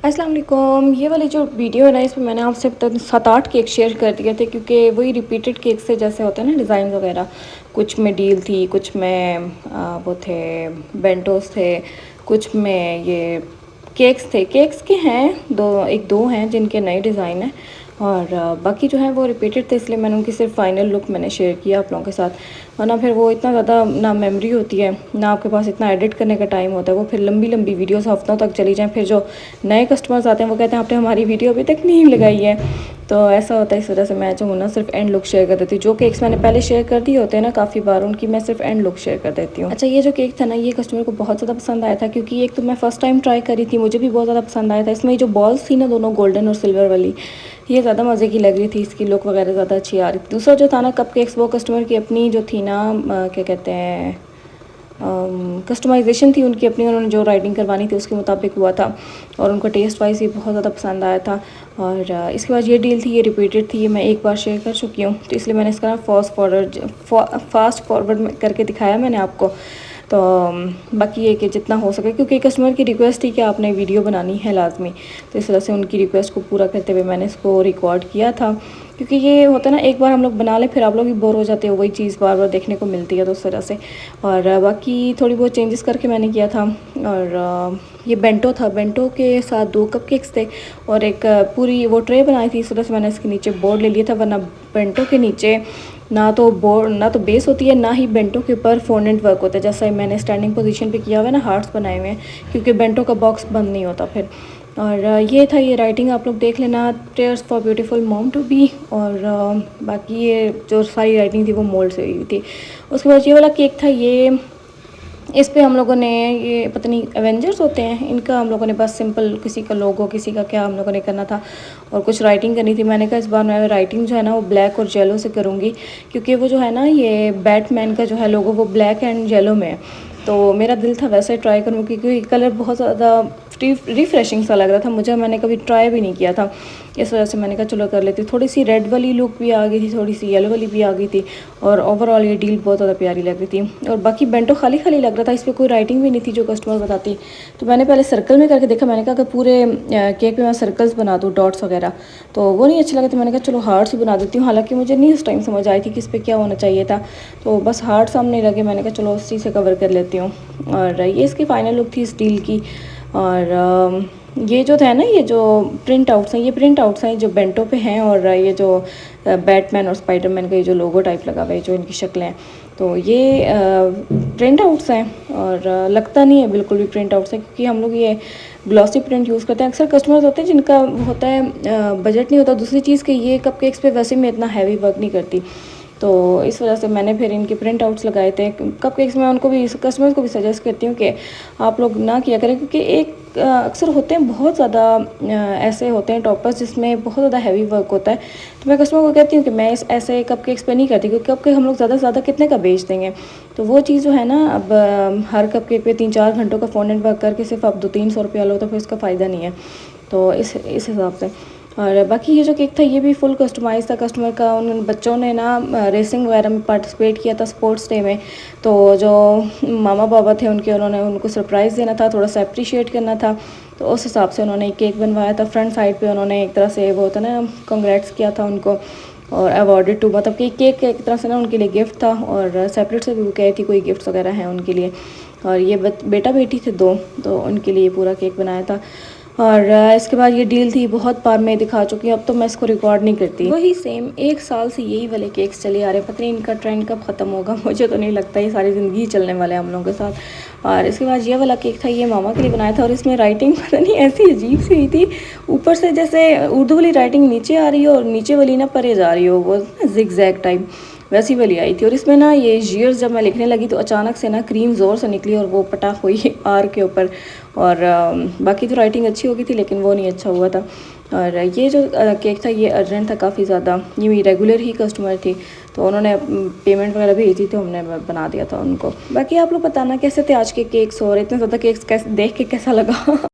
अस्सलाम वालेकुम। ये वाली जो वीडियो है ना, इसमें मैंने आपसे अब तक 7-8 केक शेयर कर दिए थे, क्योंकि वही रिपीटेड केक से जैसे होते हैं ना डिज़ाइन वगैरह। कुछ में डील थी, कुछ में वो थे बेंटोस थे, कुछ में ये केक्स थे। केक्स के हैं दो हैं जिनके नए डिज़ाइन हैं, और बाकी जो है वो रिपीटेड थे, इसलिए मैंने उनकी सिर्फ फाइनल लुक मैंने शेयर किया आप लोगों के साथ। वरना फिर वो इतना ज़्यादा ना मेमोरी होती है, ना आपके पास इतना एडिट करने का टाइम होता है। वो फिर लंबी लंबी वीडियोस हफ्तों तक चली जाएं, फिर जो नए कस्टमर्स आते हैं वो कहते हैं आपने हमारी वीडियो अभी तक नहीं लगाई है। तो ऐसा होता है, इस वजह से मैं जो हूँ ना सिर्फ एंड लुक शेयर कर देती हूँ। जो केक्स मैंने पहले शेयर कर दिए होते हैं ना काफ़ी बार, उनकी मैं सिर्फ एंड लुक शेयर कर देती हूँ। अच्छा, ये जो केक था ना, ये कस्टमर को बहुत ज़्यादा पसंद आया था, क्योंकि एक तो मैं फर्स्ट टाइम ट्राई करी थी, मुझे भी बहुत ज़्यादा पसंद आया था। इसमें जो बॉल्स थी ना, दोनों गोल्डन और सिल्वर वाली, ये ज़्यादा मज़े की लग रही थी, इसकी लुक वगैरह ज़्यादा अच्छी आ रही थी। दूसरा जो था ना कपकेक्स, वो कस्टमर की अपनी जो थी ना क्या कहते हैं, कस्टमाइजेशन थी उनकी अपनी, उन्होंने जो राइटिंग करवानी थी उसके मुताबिक हुआ था, और उनको टेस्ट वाइज ये बहुत ज़्यादा पसंद आया था। और इसके बाद ये डील थी, ये रिपीटेड थी, ये मैं एक बार शेयर कर चुकी हूँ, तो इसलिए मैंने इसका फास्ट फॉरवर्ड करके दिखाया मैंने आपको। तो बाकी ये कि जितना हो सके, क्योंकि कस्टमर की रिक्वेस्ट थी कि आपने वीडियो बनानी है लाजमी, तो इस वजह से उनकी रिक्वेस्ट को पूरा करते हुए मैंने इसको रिकॉर्ड किया था। क्योंकि ये होता है ना, एक बार हम लोग बना लें फिर आप लोग भी बोर हो जाते हो, वही चीज़ बार बार देखने को मिलती है, तो उस वजह से। और बाकी थोड़ी बहुत चेंजेस करके मैंने किया था। और ये बेंटो था, बेंटो के साथ 2 कपकेक्स थे और एक पूरी वो ट्रे बनाई थी, इस वजह से मैंने इसके नीचे बोर्ड ले लिया था। वरना बेंटो के नीचे ना तो बोर्ड, ना तो बेस होती है, ना ही बेंटो के ऊपर फोनेंट वर्क होता है। जैसा मैंने स्टैंडिंग पोजीशन पे किया हुआ है ना, हार्ट्स बनाए हुए हैं, क्योंकि बेंटो का बॉक्स बंद नहीं होता फिर। और ये था, ये राइटिंग आप लोग देख लेना, prayers for beautiful mom to be. और बाकी ये जो सारी राइटिंग थी वो मोल्ड से हुई थी। उसके बाद ये वाला केक था, ये इस पे हम लोगों ने, ये पता नहीं एवेंजर्स होते हैं इनका, हम लोगों ने बस सिंपल किसी का लोगो, किसी का क्या हम लोगों ने करना था, और कुछ राइटिंग करनी थी। मैंने कहा इस बार मैं राइटिंग जो है ना वो ब्लैक और येलो से करूँगी, क्योंकि वो जो है ना ये बैटमैन का जो है लोगो वो ब्लैक एंड येलो में है। तो मेरा दिल था वैसे ट्राई करूँ, क्योंकि कलर बहुत ज़्यादा रिफ्रेशिंग सा लग रहा था मुझे, मैंने कभी ट्राई भी नहीं किया था, इस वजह से मैंने कहा चलो कर लेती हूँ। थोड़ी सी रेड वाली लुक भी आ गई थी, थोड़ी सी येलो वाली भी आ गई थी, और ओवरऑल ये डील बहुत ज़्यादा प्यारी लग रही थी। और बाकी बेंटो खाली खाली लग रहा था, इस पर कोई राइटिंग भी नहीं थी जो कस्टमर बताती। तो मैंने पहले सर्कल में करके देखा, मैंने कहा कि पूरे केक पे मैं सर्कल्स बना दूँ, डॉट्स वगैरह, तो वो नहीं अच्छे लगे, तो मैंने कहा चलो हार्ट्स ही बना देती हूँ। हालांकि मुझे नहीं उस टाइम समझ आई थी कि इस पर क्या होना चाहिए था, तो बस हार्ट सामने लगे, मैंने कहा चलो उसी से कवर कर लेती हूँ। और ये इसकी फ़ाइनल लुक थी इस डील की। और ये जो था ना, ये जो प्रिंट आउट्स हैं, ये प्रिंट आउट्स हैं जो बेंटो पे हैं, और ये जो बैटमैन और स्पाइडरमैन का ये जो लोगो टाइप लगा हुआ है, जो इनकी शक्लें हैं, तो ये प्रिंट आउट्स हैं। और लगता नहीं है बिल्कुल भी प्रिंट आउट्स हैं, क्योंकि हम लोग ये ग्लॉसी प्रिंट यूज़ करते हैं। अक्सर कस्टमर्स होते हैं जिनका होता है बजट नहीं होता दूसरी चीज़ के, ये कपकेक्स पे वैसे मैं इतना हैवी वर्क नहीं करती, तो इस वजह से मैंने फिर इनके प्रिंट आउट्स लगाए थे। कपकेक्स में उनको भी, कस्टमर्स को भी सजेस्ट करती हूँ कि आप लोग ना किया करें, क्योंकि एक अक्सर होते हैं बहुत ज़्यादा ऐसे होते हैं टॉपर्स जिसमें बहुत ज़्यादा हैवी वर्क होता है, तो मैं कस्टमर को कहती हूँ कि मैं इस ऐसे कपकेक्स पे नहीं करती, क्योंकि कपकेक हम लोग ज़्यादा से ज़्यादा कितने का बेच देंगे। तो वो चीज़ जो है ना, अब हर कपकेक पे 3-4 घंटों का फोनेंट वर्क करके सिर्फ आप 200-300 रुपया लो, तो फिर इसका फ़ायदा नहीं है। तो इस हिसाब से। और बाकी ये जो केक था ये भी फुल कस्टमाइज था कस्टमर का। उन बच्चों ने ना रेसिंग वगैरह में पार्टिसिपेट किया था स्पोर्ट्स डे में, तो जो मामा बाबा थे उनके, उन्होंने उनको सरप्राइज़ देना था, थोड़ा सा अप्रिशिएट करना था, तो उस हिसाब से उन्होंने एक केक बनवाया था। फ्रंट साइड पे उन्होंने एक तरह से वो होता ना, कंग्रेट्स किया था उनको, और अवॉर्डेड टू, मतलब कि केक एक तरह से ना उनके लिए गिफ्ट था, और सेपरेट से भी कही थी कोई गिफ्ट्स वगैरह हैं उनके लिए। और ये बेटा बेटी थे 2, तो उनके लिए पूरा केक बनाया था। और इसके बाद ये डील थी, बहुत बार मैं दिखा चुकी हूँ, अब तो मैं इसको रिकॉर्ड नहीं करती। वही सेम 1 साल से यही वाले केक्स चले आ रहे हैं, पता नहीं इनका ट्रेंड कब ख़त्म होगा, मुझे तो नहीं लगता, ये सारी ज़िंदगी चलने वाले हैं हम लोगों के साथ। और इसके बाद ये वाला केक था, ये मामा के लिए बनाया था, और इसमें राइटिंग पता नहीं ऐसी अजीब सी हुई थी, ऊपर से जैसे उर्दू वाली राइटिंग नीचे आ रही हो और नीचे वाली ना परे जा रही हो, वो जिग जैग टाइप वैसी वाली आई थी। और इसमें ना ये ईयर्स जब मैं लिखने लगी तो अचानक से ना क्रीम ज़ोर से निकली, और वो पटा हुई आर के ऊपर। और बाकी तो राइटिंग अच्छी हो गई थी, लेकिन वो नहीं अच्छा हुआ था। और ये जो केक था ये अर्जेंट था काफ़ी ज़्यादा, ये मेरी रेगुलर ही कस्टमर थी, तो उन्होंने पेमेंट वगैरह भेजी थी, हमने बना दिया था उनको। बाकी आप लोग बताना कैसे थे आज के केक्स, और इतने ज़्यादा केक्स कैसे देख के कैसा लगा।